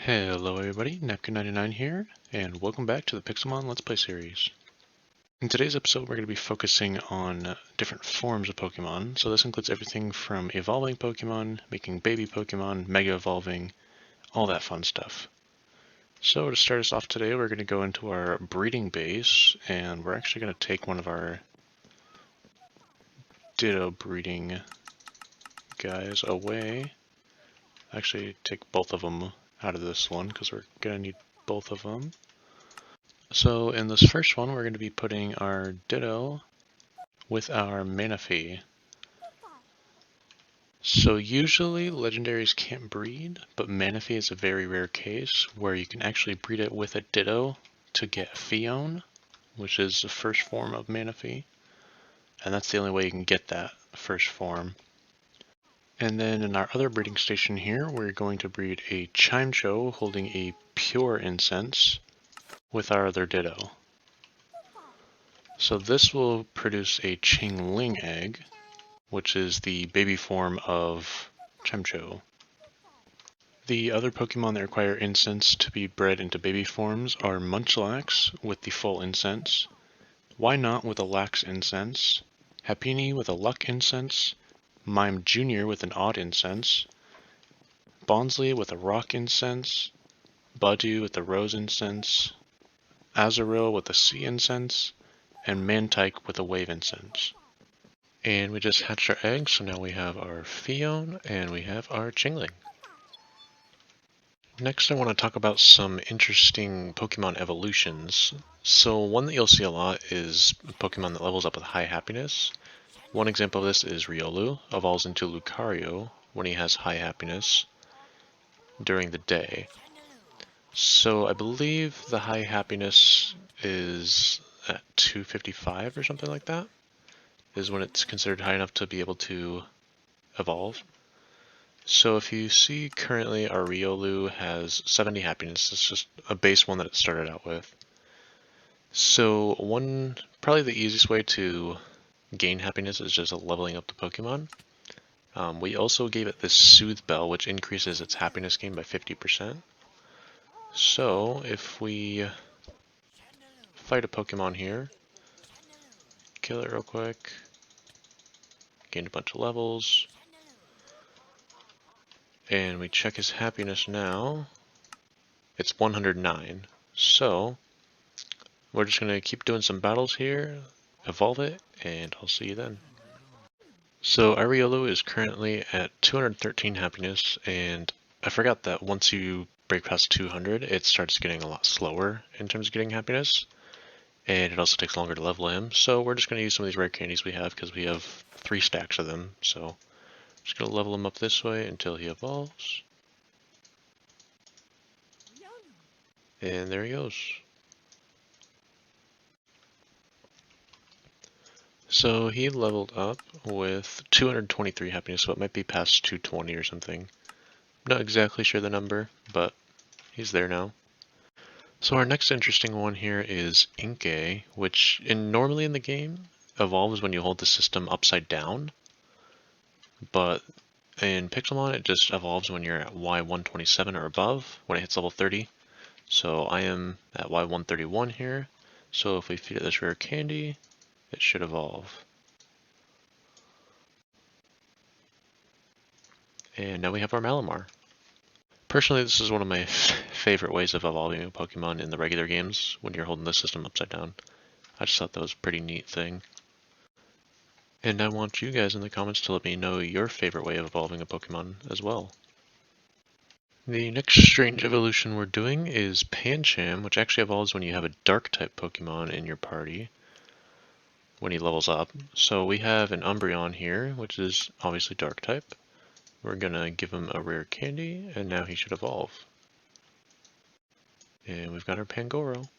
Hello everybody, Napkin99 here, and welcome back to the Pixelmon Let's Play series. In today's episode we're going to be focusing on different forms of Pokemon, so this includes everything from evolving Pokemon, making baby Pokemon, Mega Evolving, all that fun stuff. So to start us off today we're going to go into our breeding base, and we're actually going to take one of our Ditto breeding guys away. Actually take both of them out of this one because we're going to need both of them. So in this first one we're going to be putting our Ditto with our Manaphy. So usually Legendaries can't breed, but Manaphy is a very rare case where you can actually breed it with a Ditto to get Phione, which is the first form of Manaphy. And that's the only way you can get that first form. And then in our other breeding station here, we're going to breed a Chimecho holding a pure incense with our other Ditto. So this will produce a Chingling egg, which is the baby form of Chimecho. The other Pokemon that require incense to be bred into baby forms are Munchlax with the full incense, Wynaut with a lax incense, Happiny with a luck incense, Mime Jr. with an odd incense, Bonsly with a rock incense, Budew with a rose incense, Azurill with a sea incense, and Mantike with a wave incense. And we just hatched our eggs, so now we have our Phione and we have our Chingling. Next I want to talk about some interesting Pokemon evolutions. So one that you'll see a lot is a Pokemon that levels up with high happiness. One example of this is Riolu, evolves into Lucario when he has high happiness during the day. So I believe the high happiness is at 255 or something like that, is when it's considered high enough to be able to evolve. So if you see currently our Riolu has 70 happiness, it's just a base one that it started out with. So probably the easiest way to gain happiness is just leveling up the Pokemon. We also gave it this Soothe Bell, which increases its happiness gain by 50%. So if we fight a Pokemon here, kill it real quick, gained a bunch of levels, and we check his happiness now, it's 109. So we're just going to keep doing some battles here, evolve it, and I'll see you then. So Riolu is currently at 213 happiness, and I forgot that once you break past 200, it starts getting a lot slower in terms of getting happiness, and it also takes longer to level him. So we're just going to use some of these rare candies we have because we have 3 stacks of them. So just going to level him up this way until he evolves. And there he goes. So he leveled up with 223 happiness, so it might be past 220 or something. Not exactly sure the number, but he's there now. So our next interesting one here is Inkay, which normally in the game evolves when you hold the system upside down, but in Pixelmon it just evolves when you're at Y127 or above, when it hits level 30. So I am at Y131 here, so if we feed it this rare candy, it should evolve. And now we have our Malamar. Personally, this is one of my favorite ways of evolving a Pokemon in the regular games when you're holding the system upside down. I just thought that was a pretty neat thing. And I want you guys in the comments to let me know your favorite way of evolving a Pokemon as well. The next strange evolution we're doing is Pancham, which actually evolves when you have a Dark-type Pokemon in your party when he levels up. So we have an Umbreon here, which is obviously Dark-type. We're gonna give him a rare candy, and now he should evolve. And we've got our Pangoro.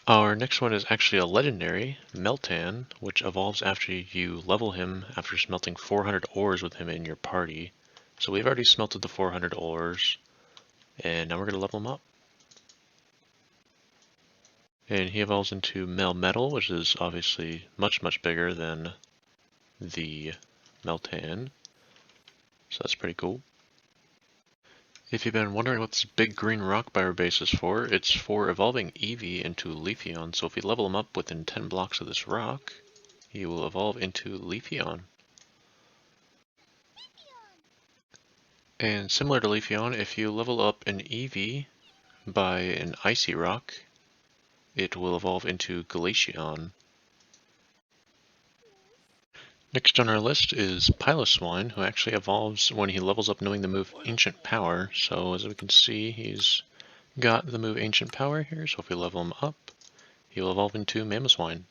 Our next one is actually a legendary, Meltan, which evolves after you level him after smelting 400 ores with him in your party. So we've already smelted the 400 ores, and now we're gonna level him up. And he evolves into Melmetal, which is obviously much bigger than the Meltan. So that's pretty cool. If you've been wondering what this big green rock by our base is for, it's for evolving Eevee into Leafeon, so if we level him up within 10 blocks of this rock, he will evolve into Leafeon. And similar to Leafeon, if you level up an Eevee by an Icy Rock, it will evolve into Glaceon. Next on our list is Piloswine, who actually evolves when he levels up knowing the move Ancient Power. So as we can see, he's got the move Ancient Power here, so if we level him up, he will evolve into Mamoswine.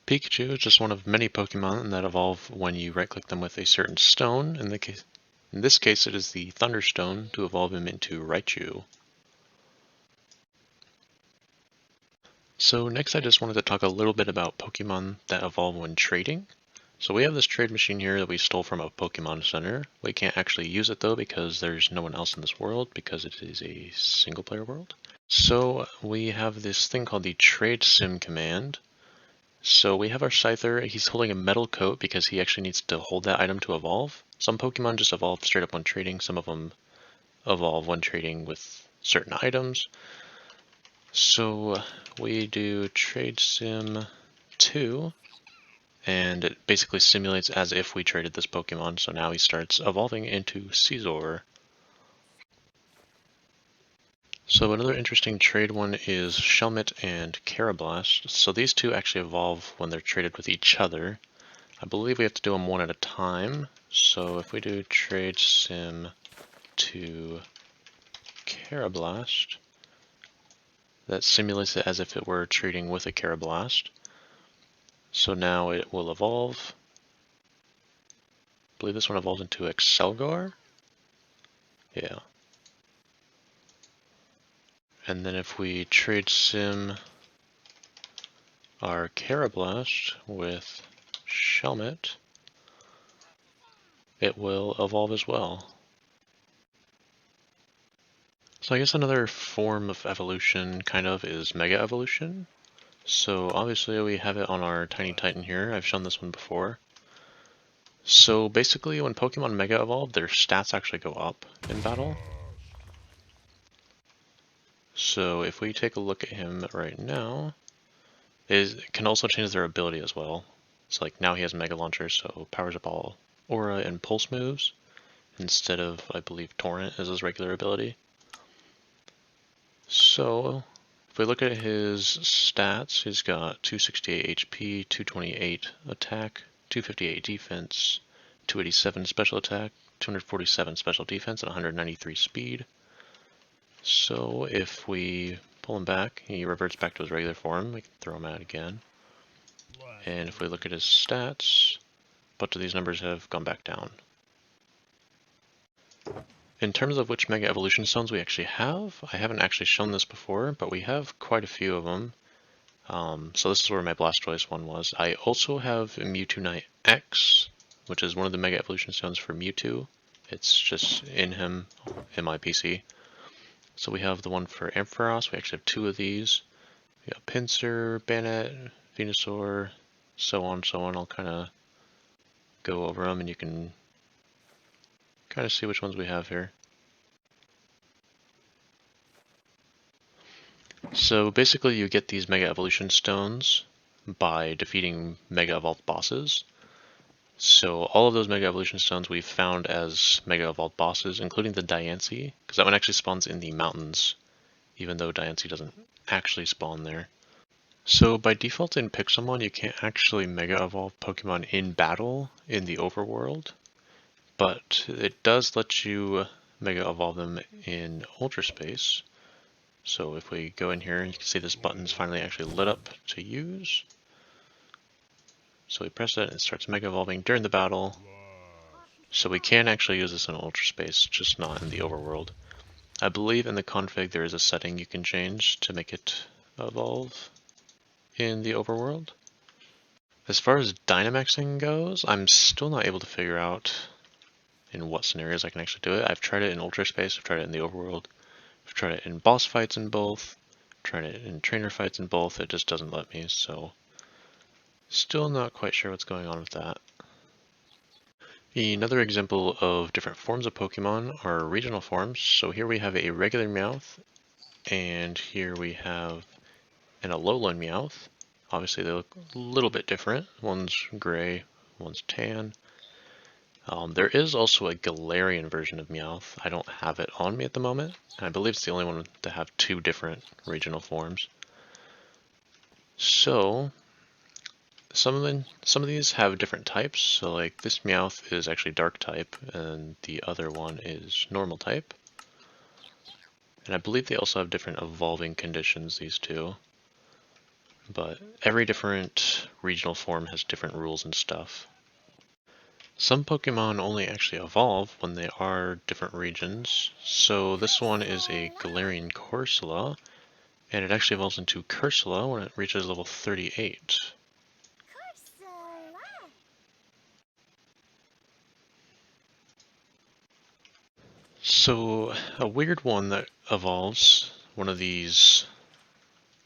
Pikachu is just one of many Pokemon that evolve when you right-click them with a certain stone. In this case, it is the Thunderstone to evolve him into Raichu. So next I just wanted to talk a little bit about Pokemon that evolve when trading. So we have this trade machine here that we stole from a Pokemon Center. We can't actually use it though because there's no one else in this world because it is a single player world. So we have this thing called the Trade Sim command. So we have our Scyther, he's holding a metal coat because he actually needs to hold that item to evolve. Some Pokemon just evolve straight up when trading, some of them evolve when trading with certain items. So we do Trade Sim 2, and it basically simulates as if we traded this Pokemon, so now he starts evolving into Scyther. So another interesting trade one is Shelmet and Karrablast. So these two actually evolve when they're traded with each other. I believe we have to do them one at a time. So if we do Trade Sim to Karrablast, that simulates it as if it were trading with a Karrablast. So now it will evolve. I believe this one evolves into Excelgar. Yeah. And then if we trade sim our Karrablast with Shelmet, it will evolve as well. So I guess another form of evolution kind of is Mega Evolution. So obviously we have it on our Tiny Titan here. I've shown this one before. So basically when Pokemon Mega Evolve, their stats actually go up in battle. So if we take a look at him right now, it can also change their ability as well. So like now he has Mega Launcher, so powers up all Aura and Pulse moves, instead of, I believe, Torrent as his regular ability. So if we look at his stats, he's got 268 HP, 228 attack, 258 defense, 287 special attack, 247 special defense, and 193 speed. So if we pull him back, he reverts back to his regular form. We can throw him out again. And if we look at his stats, a bunch of these numbers have gone back down. In terms of which Mega Evolution Stones we actually have, I haven't actually shown this before, but we have quite a few of them. So this is where my Blastoise one was. I also have Mewtwo Knight X, which is one of the Mega Evolution Stones for Mewtwo. It's just in him, in my PC. So we have the one for Ampharos. We actually have two of these. We got Pinsir, Banette, Venusaur, so on, so on. I'll kind of go over them and you can kind of see which ones we have here. So basically you get these Mega Evolution Stones by defeating Mega Evolved bosses. So all of those Mega Evolution Stones we've found as Mega Evolved bosses, including the Diancie, because that one actually spawns in the mountains, even though Diancie doesn't actually spawn there. So by default in Pixelmon, you can't actually Mega Evolve Pokemon in battle in the overworld, but it does let you Mega Evolve them in Ultra Space. So if we go in here, you can see this button's finally actually lit up to use. So we press that and it starts Mega Evolving during the battle. So we can actually use this in Ultra Space, just not in the overworld. I believe in the config there is a setting you can change to make it evolve in the overworld. As far as Dynamaxing goes, I'm still not able to figure out in what scenarios I can actually do it. I've tried it in Ultra Space, I've tried it in the overworld, I've tried it in boss fights in both, tried it in trainer fights in both, it just doesn't let me, so Still not quite sure what's going on with that. Another example of different forms of Pokemon are regional forms. So here we have a regular Meowth, and here we have an Alolan Meowth. Obviously they look a little bit different. One's gray, one's tan. There is also a Galarian version of Meowth. I don't have it on me at the moment. I believe it's the only one to have two different regional forms. So some of these have different types. So like this Meowth is actually dark type, and the other one is normal type. And I believe they also have different evolving conditions, these two. But every different regional form has different rules and stuff. Some Pokemon only actually evolve when they are different regions. So this one is a Galarian Corsola, and it actually evolves into Corsola when it reaches level 38. So a weird one that evolves, one of these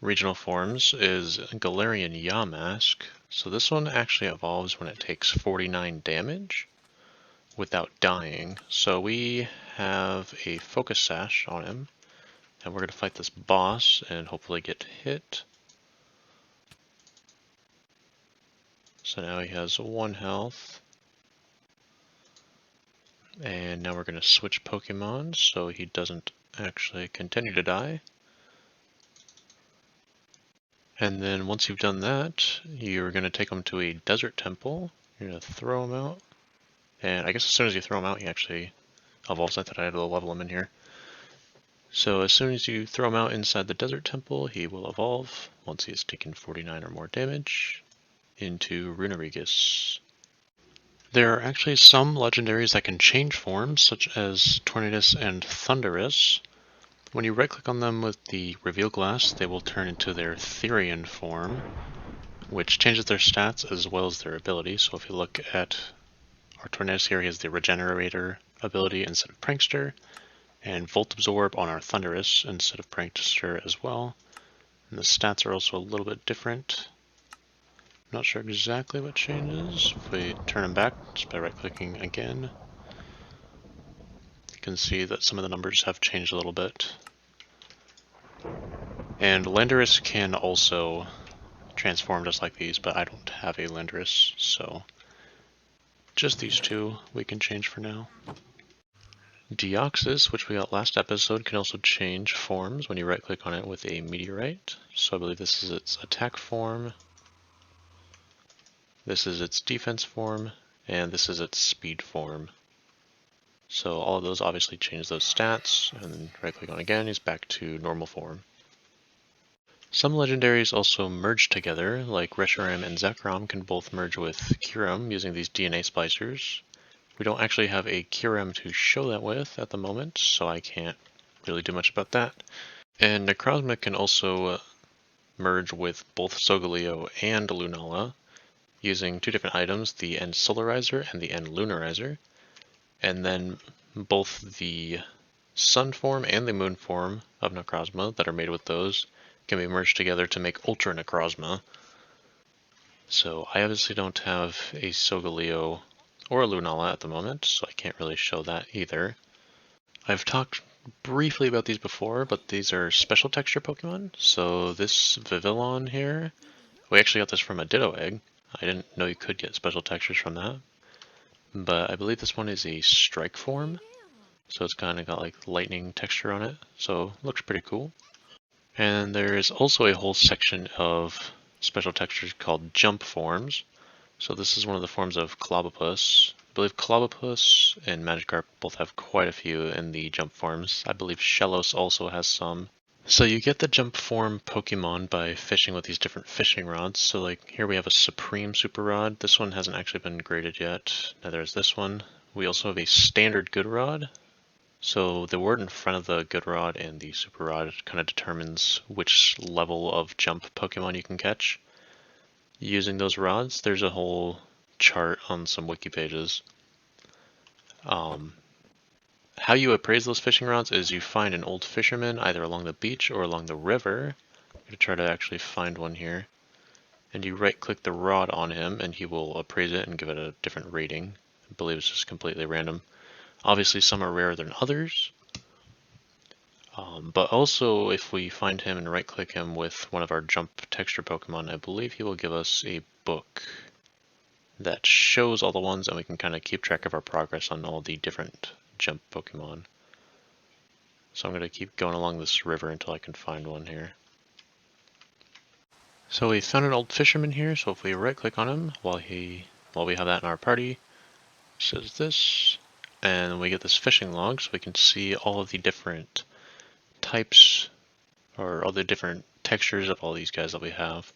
regional forms, is Galarian Yamask. So this one actually evolves when it takes 49 damage without dying. So we have a Focus Sash on him, and we're going to fight this boss and hopefully get hit. So now he has 1 health. And now we're going to switch Pokemon so he doesn't actually continue to die. And then once you've done that, you're going to take him to a desert temple. You're going to throw him out. And I guess as soon as you throw him out, he actually evolves. I thought I had to level him in here. So as soon as you throw him out inside the desert temple, he will evolve, once he has taken 49 or more damage, into Runerigus. There are actually some legendaries that can change forms, such as Tornadus and Thundurus. When you right-click on them with the reveal glass, they will turn into their Therian form, which changes their stats as well as their ability. So if you look at our Tornadus here, he has the Regenerator ability instead of Prankster, and Volt Absorb on our Thundurus instead of Prankster as well. And the stats are also a little bit different. Not sure exactly what changes. If we turn them back just by right-clicking again, you can see that some of the numbers have changed a little bit. And Landorus can also transform just like these, but I don't have a Landorus, so just these two we can change for now. Deoxys, which we got last episode, can also change forms when you right-click on it with a meteorite. So I believe this is its attack form, this is its defense form, and this is its speed form. So all of those obviously change those stats, and right-click on again, he's back to normal form. Some legendaries also merge together, like Reshiram and Zekrom can both merge with Kyurem using these DNA splicers. We don't actually have a Kyurem to show that with at the moment, so I can't really do much about that. And Necrozma can also merge with both Solgaleo and Lunala using two different items, the End Solarizer and the End Lunarizer. And then both the Sun form and the Moon form of Necrozma that are made with those can be merged together to make Ultra Necrozma. So I obviously don't have a Solgaleo or a Lunala at the moment, so I can't really show that either. I've talked briefly about these before, but these are special texture Pokemon. So this Vivillon here, we actually got this from a Ditto Egg. I didn't know you could get special textures from that. But I believe this one is a strike form, so it's kind of got like lightning texture on it, so looks pretty cool. And there's also a whole section of special textures called jump forms. So this is one of the forms of Clobopus. I believe Clobopus and Magikarp both have quite a few in the jump forms. I believe Shellos also has some. So you get the jump form Pokemon by fishing with these different fishing rods. So like here we have a Supreme Super Rod. This one hasn't actually been graded yet. Neither is this one. We also have a Standard Good Rod. So the word in front of the Good Rod and the Super Rod kind of determines which level of jump Pokemon you can catch. Using those rods, there's a whole chart on some wiki pages. How you appraise those fishing rods is you find an old fisherman either along the beach or along the river. I'm going to try to actually find one here. and you right click the rod on him and he will appraise it and give it a different rating. I believe it's just completely random. Obviously some are rarer than others, but also if we find him and right click him with one of our jump texture Pokemon, I believe he will give us a book that shows all the ones, and we can kind of keep track of our progress on all the different jump Pokemon. So I'm going to keep going along this river until I can find one here. So we found an old fisherman here, so if we right click on him while we have that in our party, it says this, and we get this fishing log so we can see all of the different types or all the different textures of all these guys that we have.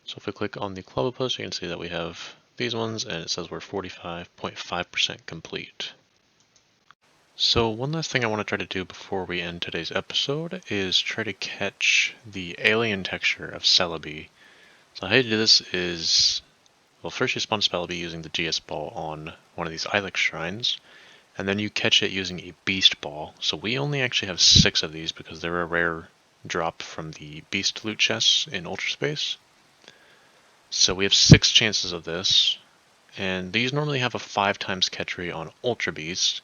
So if we click on the Clobbopus, you can see that we have these ones, and it says we're 45.5% complete. So one last thing I want to try to do before we end today's episode is try to catch the alien texture of Celebi. So how you do this is, well, first you spawn Celebi using the GS ball on one of these Ilex shrines, and then you catch it using a Beast Ball. So we only actually have 6 of these because they're a rare drop from the Beast loot chests in Ultra Space. So we have 6 chances of this, and these normally have a 5 times catch rate on Ultra Beast.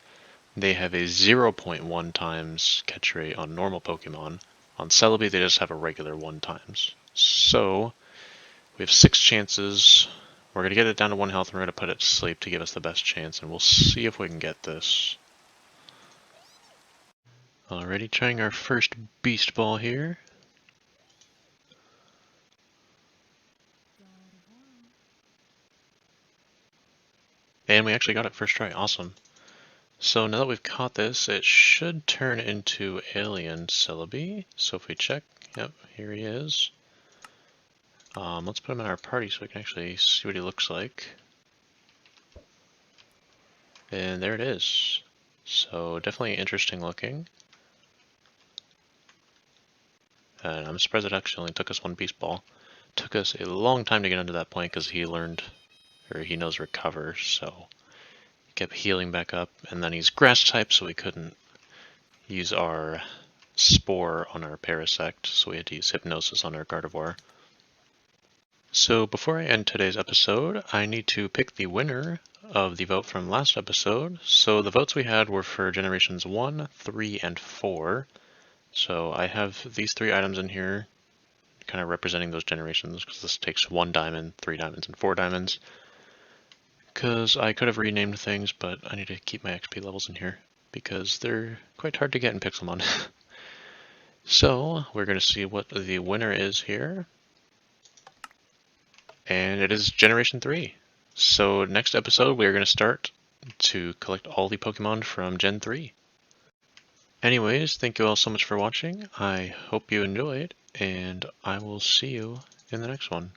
They have a 0.1 times catch rate on normal Pokemon. On Celebi, they just have a regular 1 times. So we have 6 chances. We're going to get it down to 1 health, and we're going to put it to sleep to give us the best chance, and we'll see if we can get this. Alrighty, trying our first Beast Ball here. And we actually got it first try, awesome. So now that we've caught this, it should turn into Alien Celebi. So if we check, yep, here he is. Let's put him in our party so we can actually see what he looks like. And there it is. So definitely interesting looking. And I'm surprised it actually only took us 1 Beast Ball. Took us a long time to get into that point because he learned, or he knows Recover, so he kept healing back up. And then he's Grass type, so we couldn't use our Spore on our Parasect, so we had to use Hypnosis on our Gardevoir. So before I end today's episode, I need to pick the winner of the vote from last episode. So the votes we had were for generations 1, 3, and 4. So I have these 3 items in here, kind of representing those generations, because this takes 1 diamond, 3 diamonds, and 4 diamonds. Because I could have renamed things, but I need to keep my XP levels in here, because they're quite hard to get in Pixelmon. So we're going to see what the winner is here. And it is Generation 3. So next episode we are going to start to collect all the Pokemon from Gen 3. Anyways, thank you all so much for watching. I hope you enjoyed, and I will see you in the next one.